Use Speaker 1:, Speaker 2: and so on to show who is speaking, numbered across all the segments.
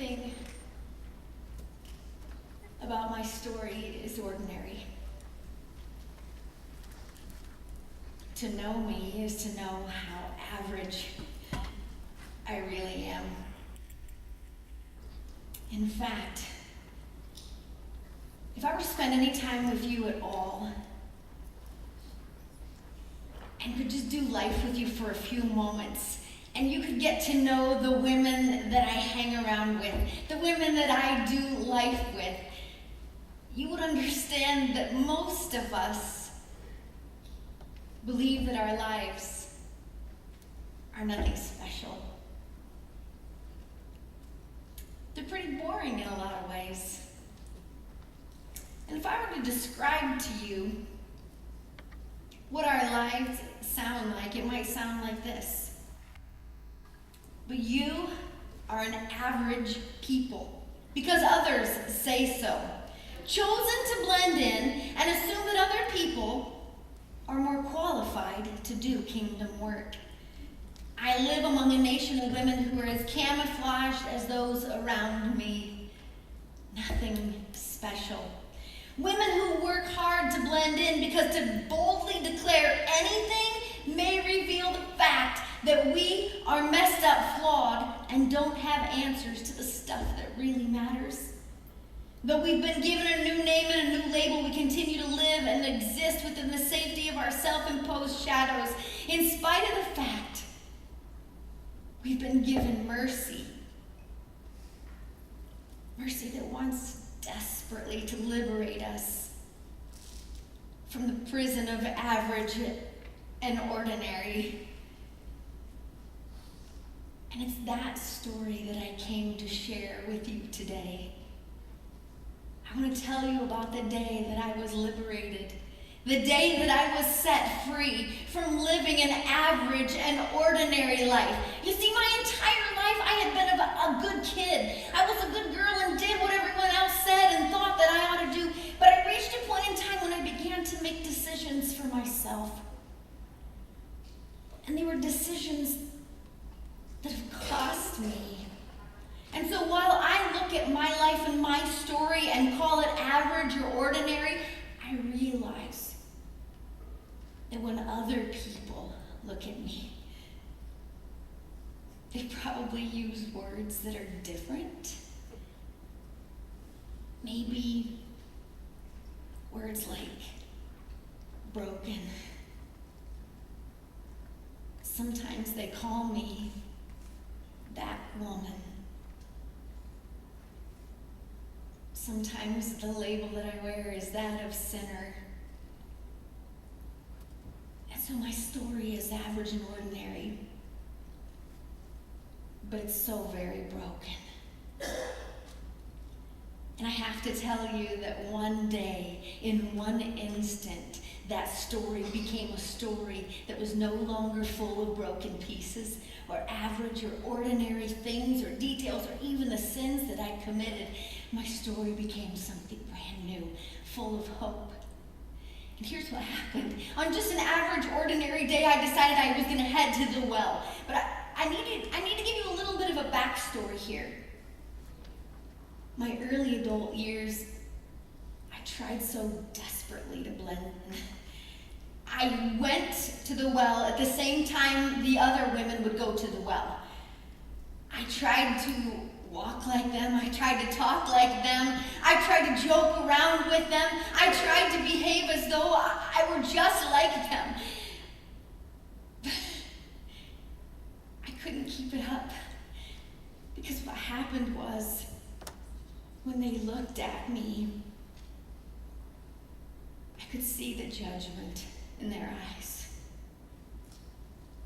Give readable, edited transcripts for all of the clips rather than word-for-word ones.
Speaker 1: Everything about my story is ordinary. To know me is to know how average I really am. In fact, if I were to spend any time with you at all, and could just do life with you for a few moments, and you could get to know the women that I hang around with, the women that I do life with, you would understand that most of us believe that our lives are nothing special. They're pretty boring in a lot of ways. And if I were to describe to you what our lives sound like, it might sound like this. But you are an average people because others say so. Chosen to blend in and assume that other people are more qualified to do kingdom work. I live among a nation of women who are as camouflaged as those around me. Nothing special. Women who work hard to blend in because to boldly declare anything may reveal the fact that we are messed up, flawed, and don't have answers to the stuff that really matters. Though we've been given a new name and a new label, we continue to live and exist within the safety of our self-imposed shadows, in spite of the fact we've been given mercy. Mercy that wants desperately to liberate us from the prison of average and ordinary. And it's that story that I came to share with you today. I want to tell you about the day that I was liberated, the day that I was set free from living an average and ordinary life. You see, my entire life I had been a good kid. I was a good girl and did what everyone else said and thought that I ought to do. But I reached a point in time when I began to make decisions for myself. And they were decisions that have cost me. And so while I look at my life and my story and call it average or ordinary, I realize that when other people look at me, they probably use words that are different. Maybe words like broken. Sometimes they call me that woman. Sometimes the label that I wear is that of sinner. And so my story is average and ordinary, but it's so very broken. And I have to tell you that one day, in one instant, that story became a story that was no longer full of broken pieces or average or ordinary things or details or even the sins that I committed. My story became something brand new, full of hope. And here's what happened. On just an average, ordinary day, I decided I was going to head to the well. But I need to give you a little bit of a backstory here. My early adult years, I tried so desperately to blend in. I went to the well at the same time the other women would go to the well. I tried to walk like them. I tried to talk like them. I tried to joke around with them. I tried to behave as though I were just like them. I couldn't keep it up because what happened was when they looked at me, I could see the judgment in their eyes.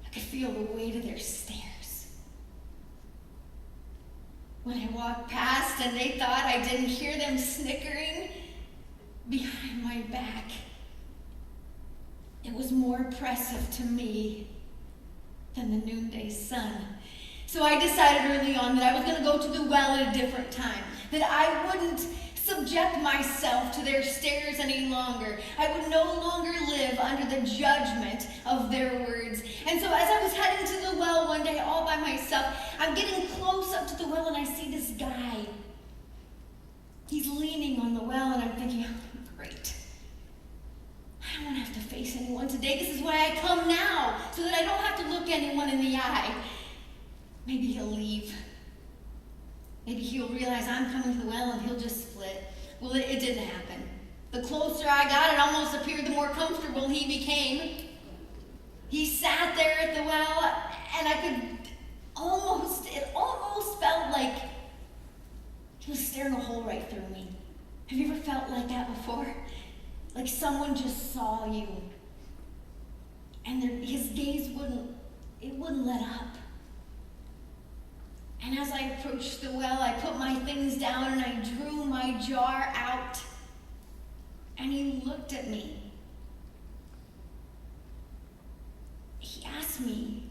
Speaker 1: I could feel the weight of their stares. When I walked past and they thought I didn't hear them snickering behind my back, it was more oppressive to me than the noonday sun. So I decided early on that I was going to go to the well at a different time, that I wouldn't subject myself to their stares any longer. I would no longer live under the judgment of their words. And so as I was heading to the well one day all by myself, myself. I'm getting close up to the well, and I see this guy. He's leaning on the well, and I'm thinking, oh, great. I don't want to have to face anyone today. This is why I come now, so that I don't have to look anyone in the eye. Maybe he'll leave. Maybe he'll realize I'm coming to the well, and he'll just split. Well, it didn't happen. The closer I got, it almost appeared the more comfortable he became. He sat there at the well, and it almost felt like he was staring a hole right through me. Have you ever felt like that before? Like someone just saw you, and his gaze wouldn't let up. And as I approached the well, I put my things down and I drew my jar out, and he looked at me. He asked me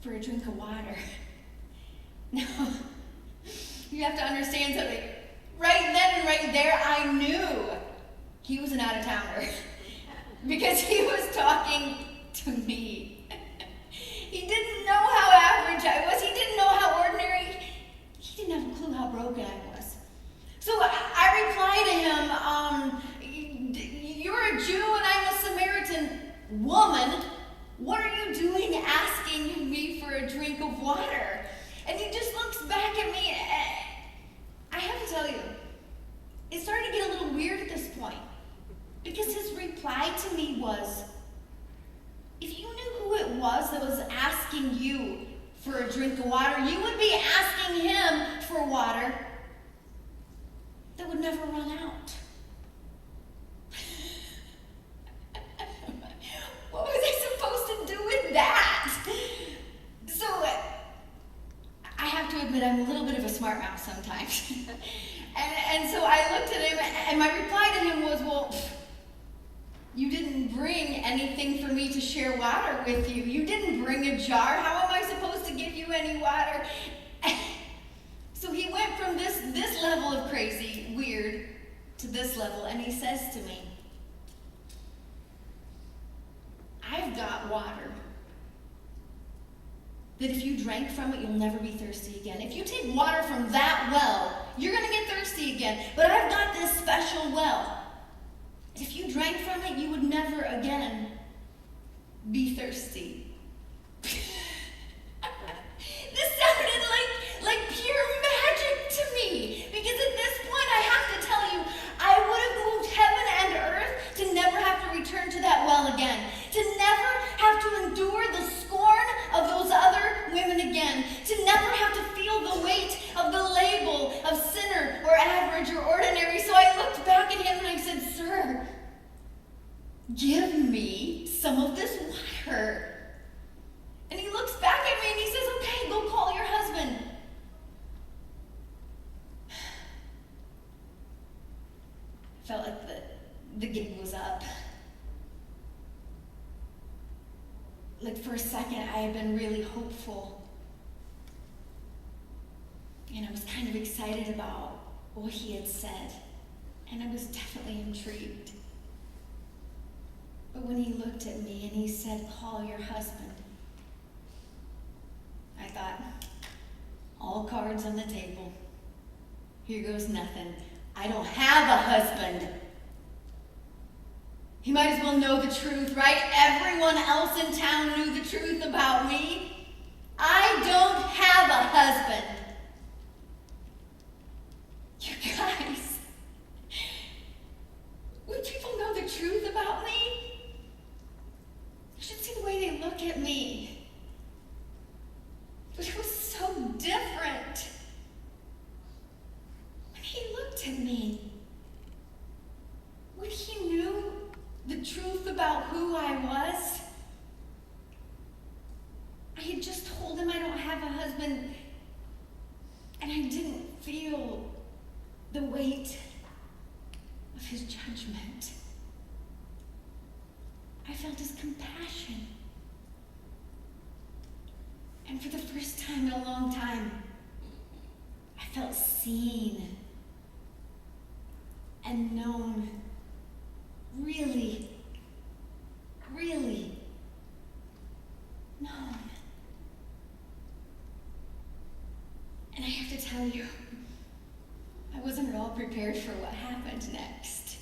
Speaker 1: for a drink of water. Now, you have to understand something. Right then and right there, I knew he was an out-of-towner because he was talking to me. He didn't know how average I was. He didn't know how ordinary. He didn't have a clue how broken I was. So I replied to him, you're a Jew and I'm a Samaritan woman. What are you doing asking me for a drink of water? And he just looks back at me. I have to tell you, it started to get a little weird at this point. Because his reply to me was, if you knew who it was that was asking you for a drink of water, you would be asking him for water that would never run out. What was I supposed to do with that? So, I have to admit I'm a little bit of a smart mouth sometimes. and so I looked at him, and my reply to him was, well, you didn't bring anything for me to share water with you. You didn't bring a jar. How am I supposed to give you any water? So he went from this level of crazy, weird, to this level, and he says to me, I've got water that if you drank from it, you'll never be thirsty again. If you take water from that well, you're going to get thirsty again. But I've got this special well. If you drank from it, you would never again be thirsty. This sounded like pure magic to me. Because at this point, I have to tell you, I would have moved heaven and earth to never have to return to that well again. To never have to endure the scorn of those other women again. To never have to feel the weight of the label of sinner or average or ordinary. So I looked back at him and I said, sir, give me some of this water. And he looks back at me and he says, okay, go call your husband. I felt like the gig was up. Like for a second, I had been really hopeful. And I was kind of excited about what he had said. And I was definitely intrigued. But when he looked at me and he said, call your husband, I thought, all cards on the table. Here goes nothing. I don't have a husband. He might as well know the truth, right? Everyone else in town knew the truth about me. I don't have a husband. You guys, when people know the truth about me, you should see the way they look at me. But it was so different. When he looked at me, when he knew the truth about who I was, I had just told him I don't have a husband, and I didn't feel the weight of his judgment. I felt his compassion. And for the first time in a long time, I felt seen and known. Really, really known. I have to tell you, I wasn't at all prepared for what happened next.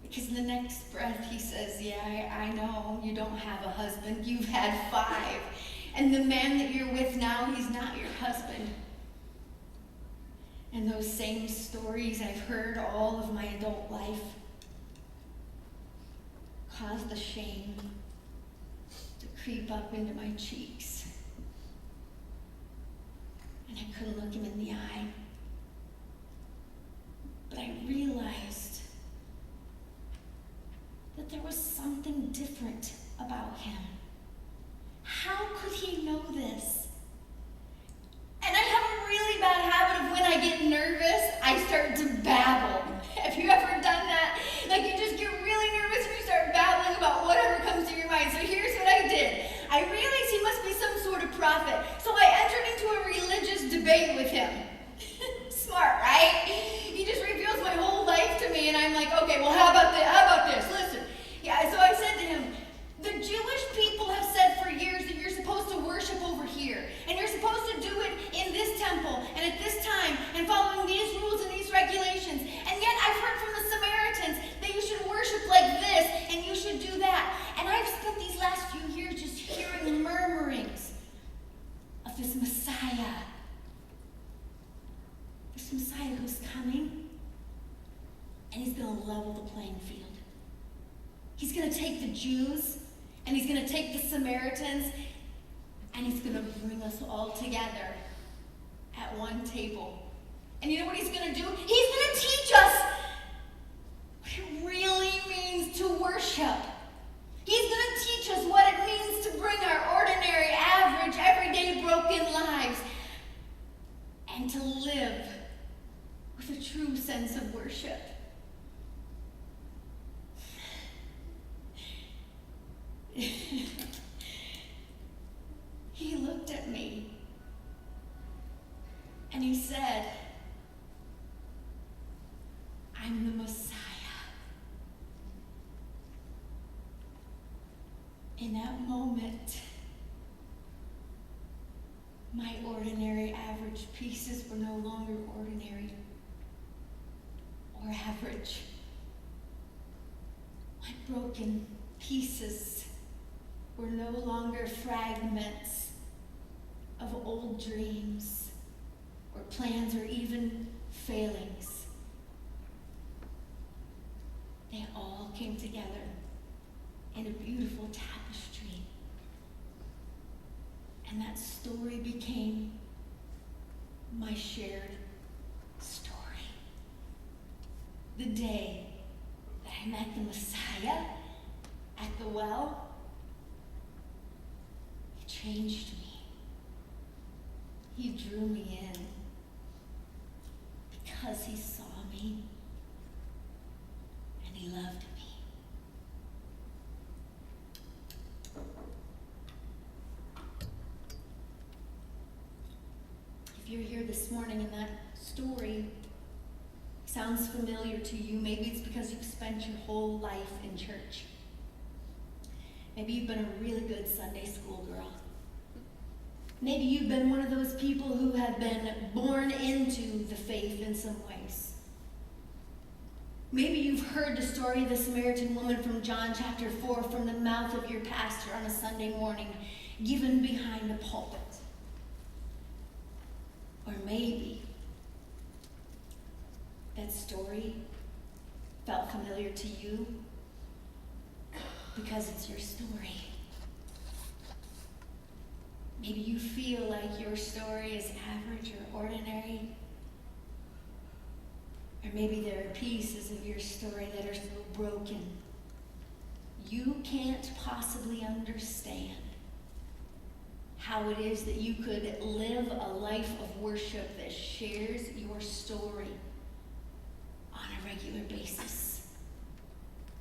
Speaker 1: Because in the next breath he says, yeah, I know you don't have a husband. You've had 5. And the man that you're with now, he's not your husband. And those same stories I've heard all of my adult life caused the shame to creep up into my cheeks. And I couldn't look him in the eye. But I realized that there was something different about him. How could he know this? And I have a really bad habit of when I get nervous, I start to babble. Have you ever done that? Like you just get really nervous and you start babbling about whatever comes to your mind. So here's what I did. I realized he must be some sort of prophet. So I entered into a religious debate with him. Smart, right? He just reveals my whole life to me and I'm like, okay, well how about this? Listen. Yeah, so I said to him, the Jewish people have said for years that you're supposed to worship over here. And you're supposed to do it in this temple and at this time and following these rules and these regulations. And yet I've heard from the Samaritans that you should worship like this and you should do that. And I've spent these last few years just hearing murmurings of this Messiah. This Messiah who's coming and he's going to level the playing field. He's going to take the Jews and he's going to take the Samaritans and he's going to bring us all together at one table. And you know what he's going to do? He's going to teach us what it really means to worship. He's going to teach us what it means to bring our ordinary, average, everyday, broken lives and to live with a true sense of worship. He looked at me and he said, I'm the Messiah. In that moment, my ordinary, average pieces were no longer ordinary or average. My broken pieces were no longer fragments of old dreams or plans or even failings. They all came together in a beautiful tapestry. And that story became my shared story. The day that I met the Messiah at the well, changed me. He drew me in because he saw me and he loved me. If you're here this morning and that story sounds familiar to you, maybe it's because you've spent your whole life in church. Maybe you've been a really good Sunday school girl. Maybe you've been one of those people who have been born into the faith in some ways. Maybe you've heard the story of the Samaritan woman from John chapter 4 from the mouth of your pastor on a Sunday morning, given behind the pulpit. Or maybe that story felt familiar to you because it's your story. Maybe you feel like your story is average or ordinary. Or maybe there are pieces of your story that are so broken you can't possibly understand how it is that you could live a life of worship that shares your story on a regular basis.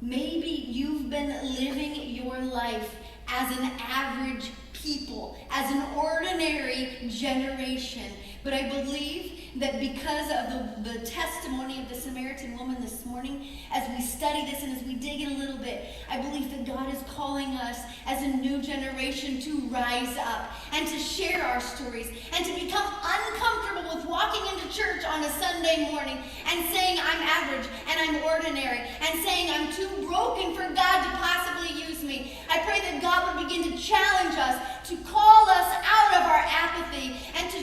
Speaker 1: Maybe you've been living your life as an average people, as an ordinary generation, But I believe that because of the testimony of the Samaritan woman this morning, as we study this and as we dig in a little bit, I believe that God is calling us as a new generation to rise up and to share our stories and to become uncomfortable with walking into church on a Sunday morning and saying I'm average and I'm ordinary and saying I'm too broken for God to possibly use me. I pray that God would begin to challenge us, to call us out of our apathy and to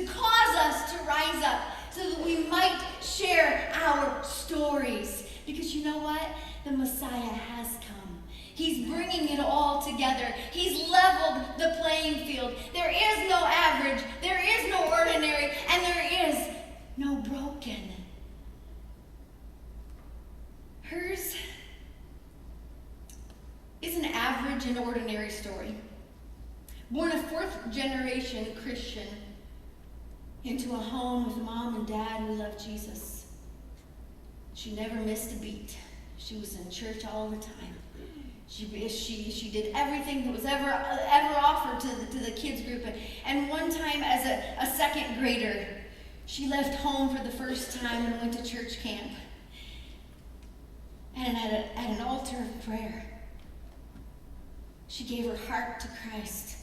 Speaker 1: cause us to rise up so that we might share our stories. Because you know what? The Messiah has come. He's bringing it all together. He's leveled the playing field. There is no average, there is no ordinary, and there is no broken. Hers is an average and ordinary story. Born a fourth-generation Christian into a home with mom and dad who loved Jesus. She never missed a beat. She was in church all the time. She did everything that was ever offered to the kids group. And one time as a second grader, she left home for the first time and went to church camp. And at an altar of prayer, she gave her heart to Christ.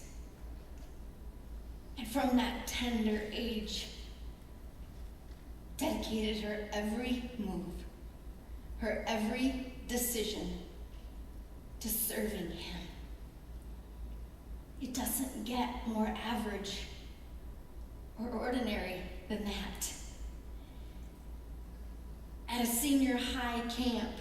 Speaker 1: And from that tender age, dedicated her every move, her every decision to serving him. It doesn't get more average or ordinary than that. At a senior high camp,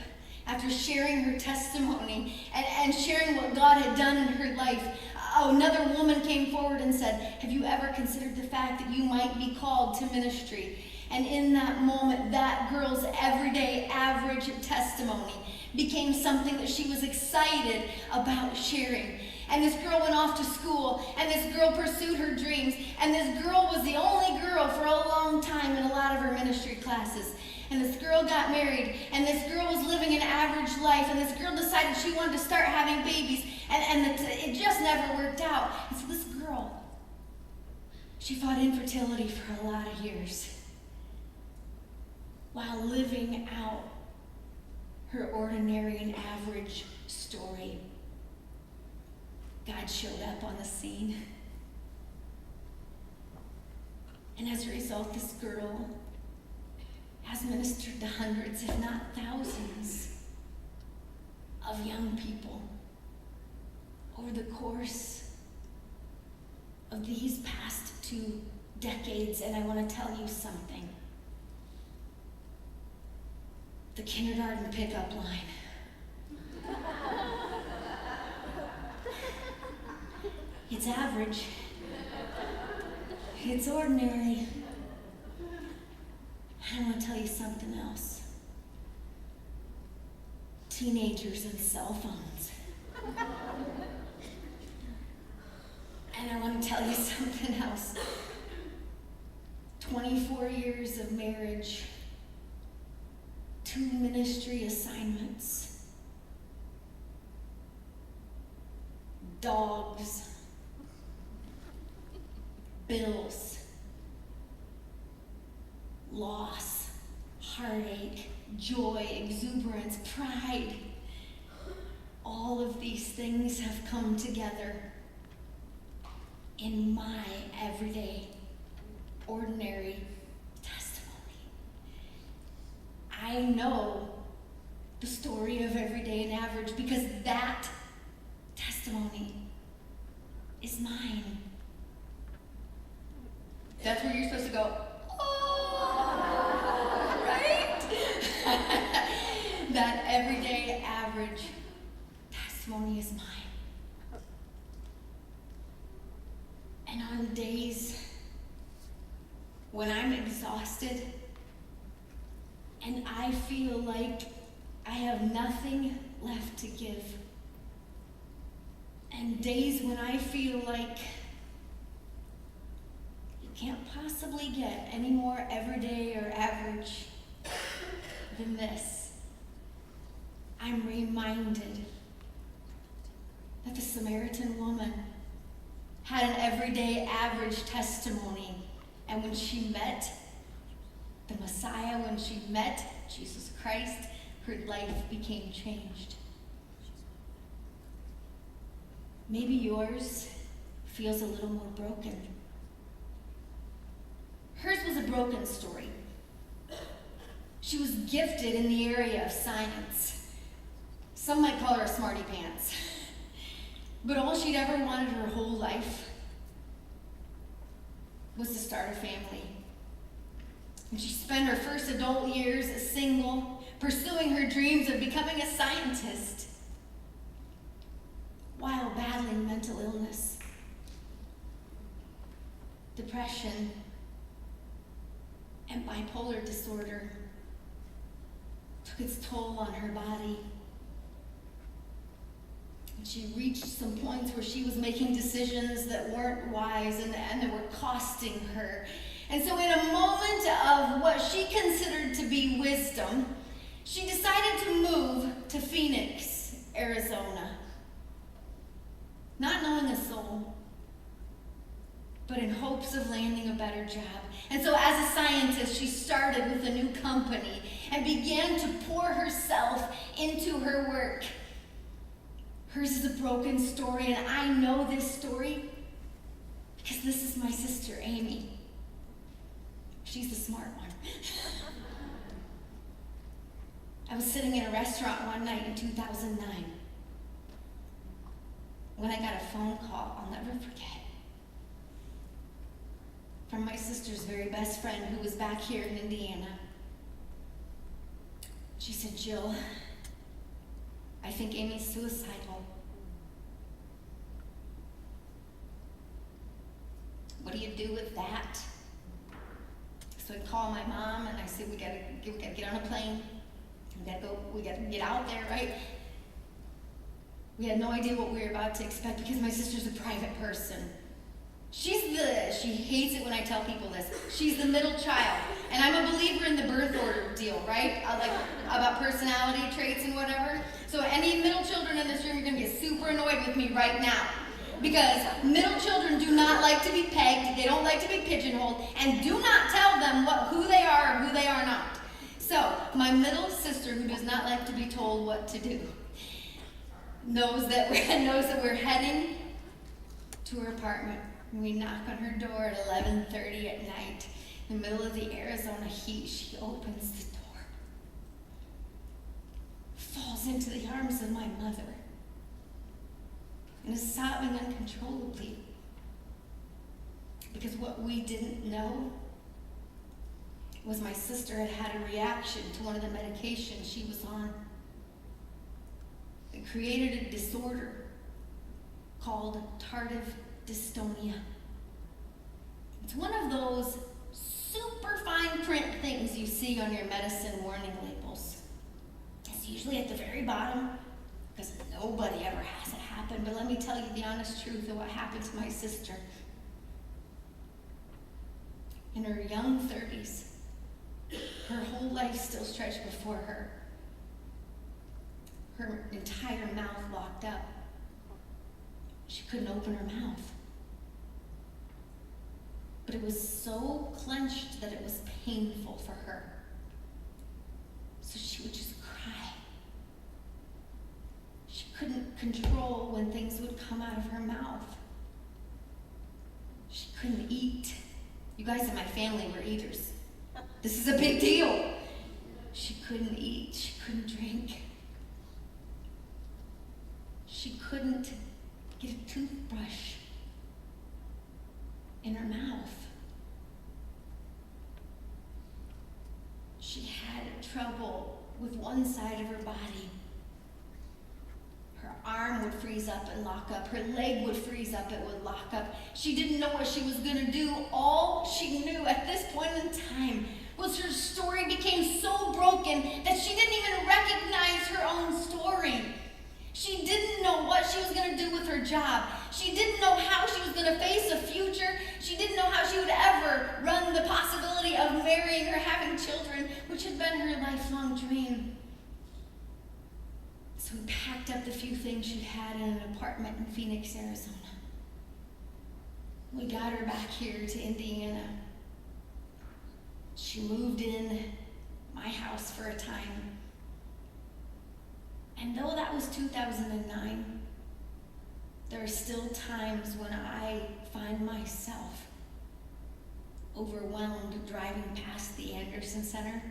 Speaker 1: after sharing her testimony and sharing what God had done in her life, another woman came forward and said, have you ever considered the fact that you might be called to ministry? And in that moment, that girl's everyday average testimony became something that she was excited about sharing. And this girl went off to school, and this girl pursued her dreams, and this girl was the only girl for a long time in a lot of her ministry classes. And this girl got married, and this girl was living an average life, and this girl decided she wanted to start having babies, and it just never worked out. And so this girl, she fought infertility for a lot of years while living out her ordinary and average story. God showed up on the scene. And as a result, this girl has ministered to hundreds, if not thousands, of young people over the course of these past 2 decades. And I want to tell you something. The kindergarten pickup line. It's average. It's ordinary. I want to tell you something else. Teenagers and cell phones. And I want to tell you something else. 24 years of marriage, 2 ministry assignments, dogs, bills, loss, heartache, joy, exuberance, pride. All of these things have come together in my everyday, ordinary testimony. I know the story of everyday and average because that testimony is mine. That's where you're supposed to go, oh, right? That everyday average testimony is mine. And on days when I'm exhausted and I feel like I have nothing left to give, and days when I feel like you can't possibly get any more everyday or average than this, I'm reminded that the Samaritan woman had an everyday average testimony And when she met the Messiah, when she met Jesus Christ, her life became changed. Maybe yours feels a little more broken. Hers was a broken story. She was gifted in the area of science. Some might call her a smarty pants. But all she'd ever wanted her whole life was to start a family. And she spent her first adult years as single, pursuing her dreams of becoming a scientist while battling mental illness, depression, and bipolar disorder took its toll on her body. And she reached some points where she was making decisions that weren't wise and that were costing her. And so in a moment of what she considered to be wisdom, she decided to move to Phoenix, Arizona. Not knowing a soul, but in hopes of landing a better job. And so as a scientist, she started with a new company and began to pour herself into her work. Hers is a broken story, and I know this story because this is my sister, Amy. She's the smart one. I was sitting in a restaurant one night in 2009 when I got a phone call I'll never forget from my sister's very best friend who was back here in Indiana. She said, "Jill, I think Amy's suicidal. What do you do with that?" So I call my mom and I said, we gotta get on a plane. We gotta get out there, right? We had no idea what we were about to expect because my sister's a private person. She hates it when I tell people this. She's the middle child. And I'm a believer in the birth order deal, right? Like about personality traits and whatever. So any middle children in this room, you're gonna be super annoyed with me right now. Because middle children do not like to be pegged, they don't like to be pigeonholed, and do not tell them who they are or who they are not. So, my middle sister, who does not like to be told what to do, knows that we're heading to her apartment. And we knock on her door at 11:30 at night. In the middle of the Arizona heat, she opens the door, falls into the arms of my mother, and is sobbing uncontrollably. Because what we didn't know was my sister had a reaction to one of the medications she was on. It created a disorder called tardive dystonia. It's one of those super fine print things you see on your medicine warning labels. It's usually at the very bottom, because nobody ever has it happen. But let me tell you the honest truth of what happened to my sister. In her young 30s, her whole life still stretched before her. Her entire mouth locked up. She couldn't open her mouth. But it was so clenched that it was painful for her. So she would just cry. She couldn't control when things would come out of her mouth. She couldn't eat. You guys in my family were eaters. This is a big deal. She couldn't eat. She couldn't drink. She couldn't get a toothbrush in her mouth. She had trouble with one side of her body. Her arm would freeze up and lock up. Her leg would freeze up, it would lock up. She didn't know what she was going to do. All she knew at this point in time was her story became so broken that she didn't even recognize her own story. She didn't know what she was going to do with her job. She didn't know how she was going to face a future. She didn't know how she would ever run the possibility of marrying or having children, which had been her lifelong dream. So we packed up the few things she had in an apartment in Phoenix, Arizona. We got her back here to Indiana. She moved in my house for a time. And though that was 2009, there are still times when I find myself overwhelmed driving past the Anderson Center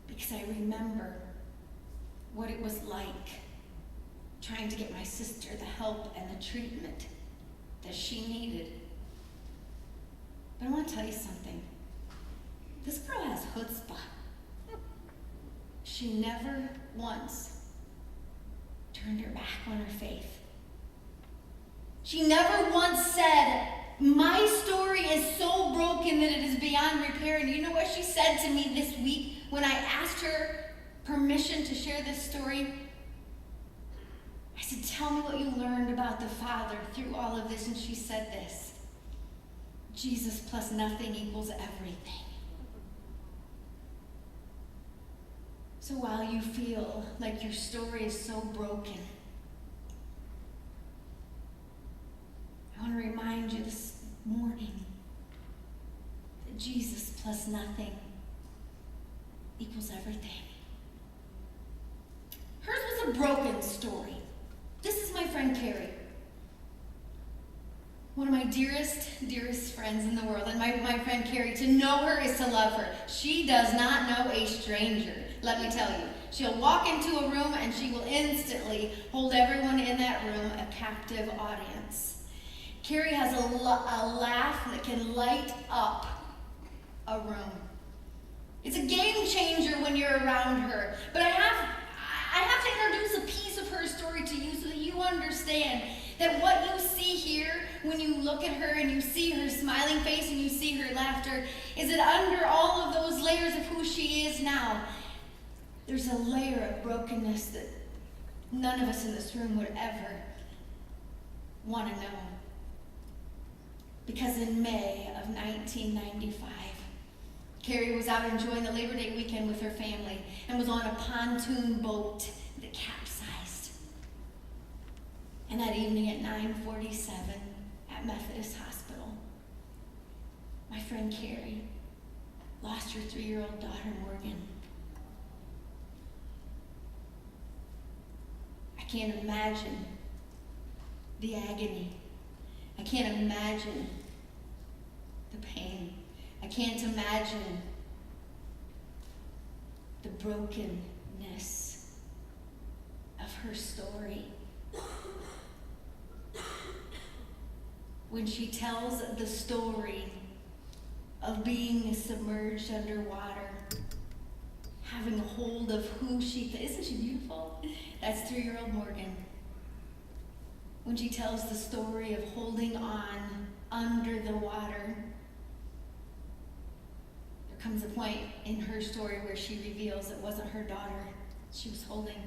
Speaker 1: because I remember what it was like trying to get my sister the help and the treatment that she needed. But I want to tell you something. This girl has chutzpah. She never once turned her back on her faith. She never once said, my story is so broken that it is beyond repair. And you know what she said to me this week when I asked her permission to share this story? I said, tell me what you learned about the Father through all of this. And she said this: Jesus plus nothing equals everything. So while you feel like your story is so broken, I want to remind you this morning that Jesus plus nothing equals everything. Hers was a broken story. This is my friend Carrie. One of my dearest friends in the world. And my friend Carrie, to know her is to love her. She does not know a stranger, let me tell you. She'll walk into a room and she will instantly hold everyone in that room a captive audience. Carrie has a laugh that can light up a room. It's a game changer when you're around her. But I have to introduce a piece of her story to you so that you understand that what you see here when you look at her and you see her smiling face and you see her laughter is that under all of those layers of who she is now, there's a layer of brokenness that none of us in this room would ever want to know. Because in May of 1995, Carrie was out enjoying the Labor Day weekend with her family and was on a pontoon boat that capsized. And that evening at 9:47 at Methodist Hospital, my friend Carrie lost her 3-year-old daughter, Morgan. I can't imagine the agony. I can't imagine the pain. I can't imagine the brokenness of her story. When she tells the story of being submerged underwater, having a hold of who isn't she beautiful? That's 3-year-old Morgan. When she tells the story of holding on under the water, there comes a point in her story where she reveals it wasn't her daughter she was holding.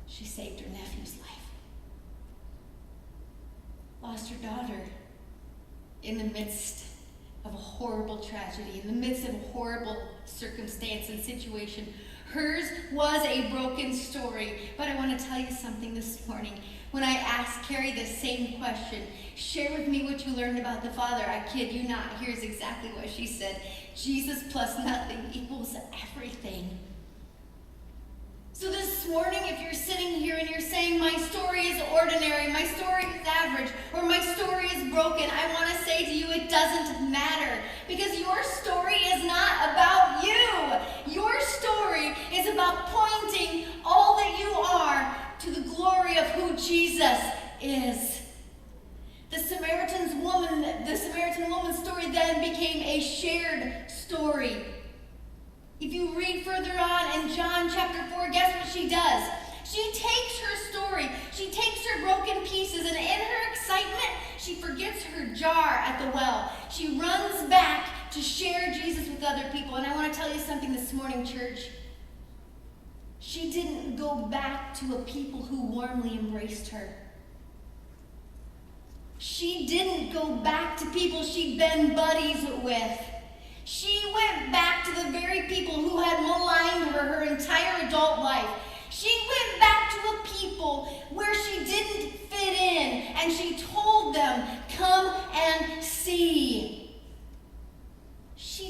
Speaker 1: She saved her nephew's life. Lost her daughter in the midst of a horrible tragedy, in the midst of a horrible circumstance and situation. Hers was a broken story, but I want to tell you something this morning. When I asked Carrie the same question, share with me what you learned about the Father, I kid you not, here's exactly what she said: Jesus plus nothing equals everything. So this morning, if you're sitting here and you're saying, my story is ordinary, my story is average, or my story is broken, I want to say to you, it doesn't matter. Because your story is not about you. Your story is about pointing all that you are to the glory of who Jesus is. The Samaritan woman's story then became a shared story. If you read further on in John chapter 4, guess what she does? She takes her story, she takes her broken pieces, and in her excitement, she forgets her jar at the well. She runs back to share Jesus with other people. And I want to tell you something this morning, church. She didn't go back to a people who warmly embraced her. She didn't go back to people she'd been buddies with. She went back to the very people who had maligned her entire adult life. She went back to a people where she didn't fit in, and she told them, come and see. She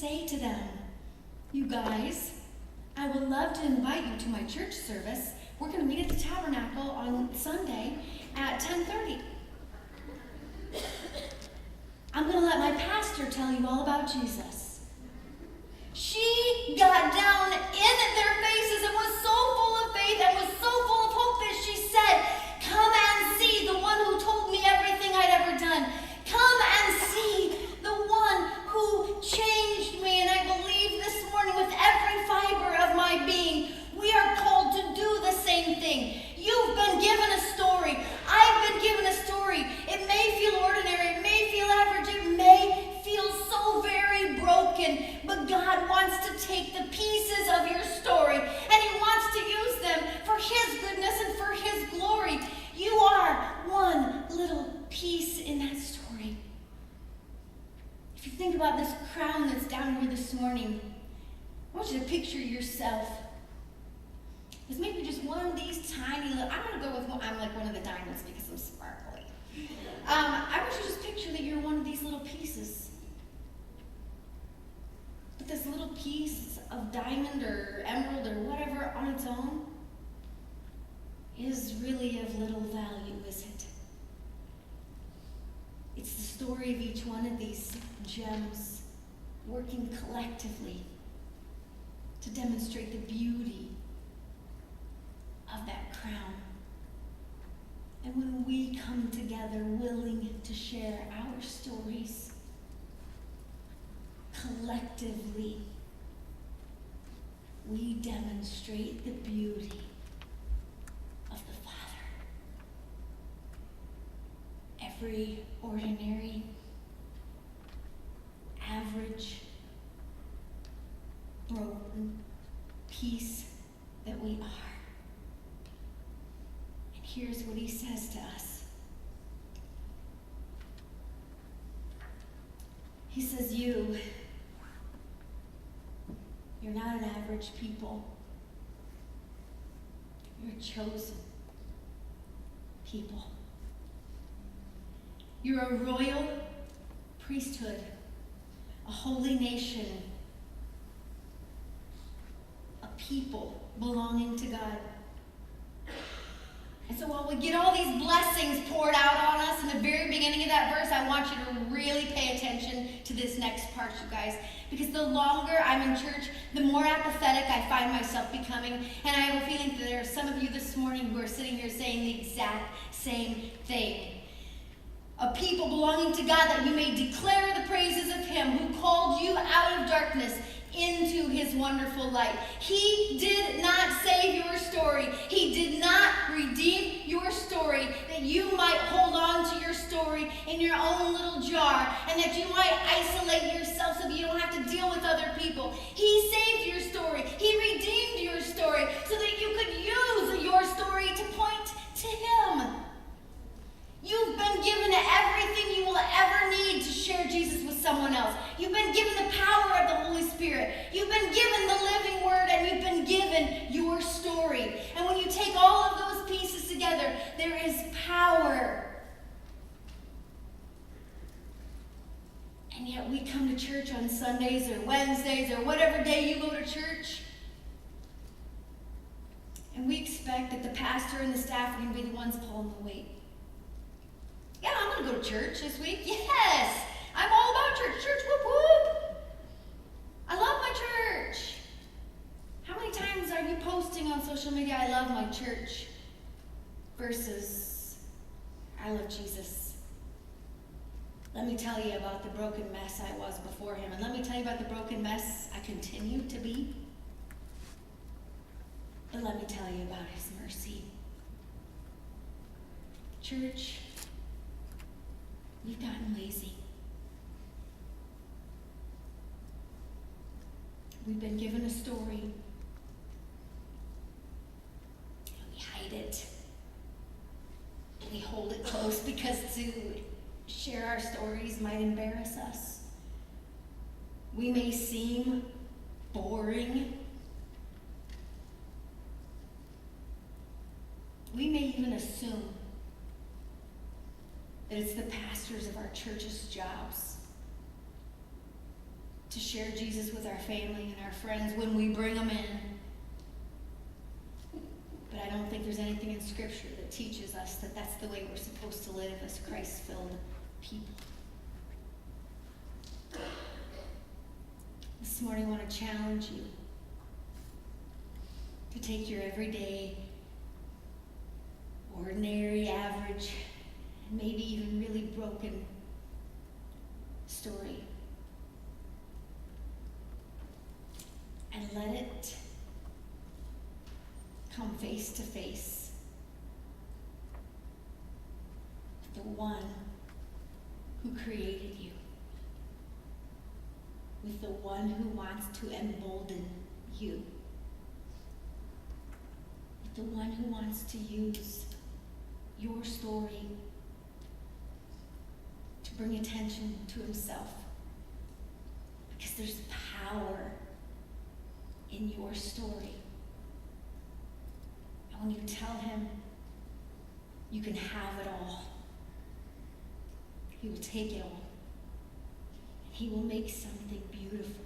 Speaker 1: say to them, you guys, I would love to invite you to my church service. We're going to meet at the Tabernacle on Sunday at 10:30. I'm going to let my pastor tell you all about Jesus. She got down in their faces and was so full of faith and was so full of hope that she said, come and see the one who told me everything I'd ever done. Come and see the one who changed me. And I believe this morning with every fiber of my being, we are called to do the same thing. You've been given a story. I've been given a story. It may feel ordinary. It may feel average. It may feel so very broken. But God wants to take the pieces of your story and He wants to use them for His goodness and for His glory. You are one little piece in that story. If you think about this crown that's down here this morning, I want you to picture yourself as maybe just one of these tiny little, I'm going to go with, I'm like one of the diamonds because I'm sparkly. I want you to just picture that you're one of these little pieces. But this little piece of diamond or emerald or whatever on its own is really of little value, is it? It's the story of each one of these gems working collectively to demonstrate the beauty of that crown. And when we come together willing to share our stories collectively, we demonstrate the beauty of the Father. Every ordinary, average, broken piece that we are. And here's what He says to us. He says, you're not an average people. You're a chosen people. You're a royal priesthood, a holy nation, a people belonging to God. And so while we get all these blessings poured out on us in the very beginning of that verse, I want you to really pay attention to this next part, you guys. Because the longer I'm in church, the more apathetic I find myself becoming. And I have a feeling that there are some of you this morning who are sitting here saying the exact same thing. A people belonging to God, that you may declare the praises of Him who called you out of darkness into His wonderful light. He did not save your story. He did not redeem your story that you might hold on to your story in your own little jar and that you might isolate yourself so that you don't have to deal with other people. He saved your story. He redeemed your story so that you could use your story to point to Him. You've been given everything you will ever need to share Jesus with someone else. You've been given the power of the Holy Spirit. You've been given the living Word, and you've been given your story. And when you take all of those pieces together, there is power. And yet we come to church on Sundays or Wednesdays or whatever day you go to church, and we expect that the pastor and the staff are going to be the ones pulling the weight. Yeah, I'm going to go to church this week. Yes, I'm all about church. Church, whoop, whoop. I love my church. How many times are you posting on social media, I love my church, versus I love Jesus? Let me tell you about the broken mess I was before Him. And let me tell you about the broken mess I continue to be. But let me tell you about His mercy. Church, we've gotten lazy. We've been given a story. We hide it. We hold it close because to share our stories might embarrass us. We may seem boring. We may even assume that it's the pastors of our church's jobs to share Jesus with our family and our friends when we bring them in. But I don't think there's anything in Scripture that teaches us that that's the way we're supposed to live as Christ-filled people. This morning I want to challenge you to take your everyday, ordinary, average, and maybe even really broken story and let it come face to face with the one who created you, with the one who wants to embolden you, with the one who wants to use your story to bring attention to himself. Because there's power in your story. And when you tell him you can have it all, he will take it all. And he will make something beautiful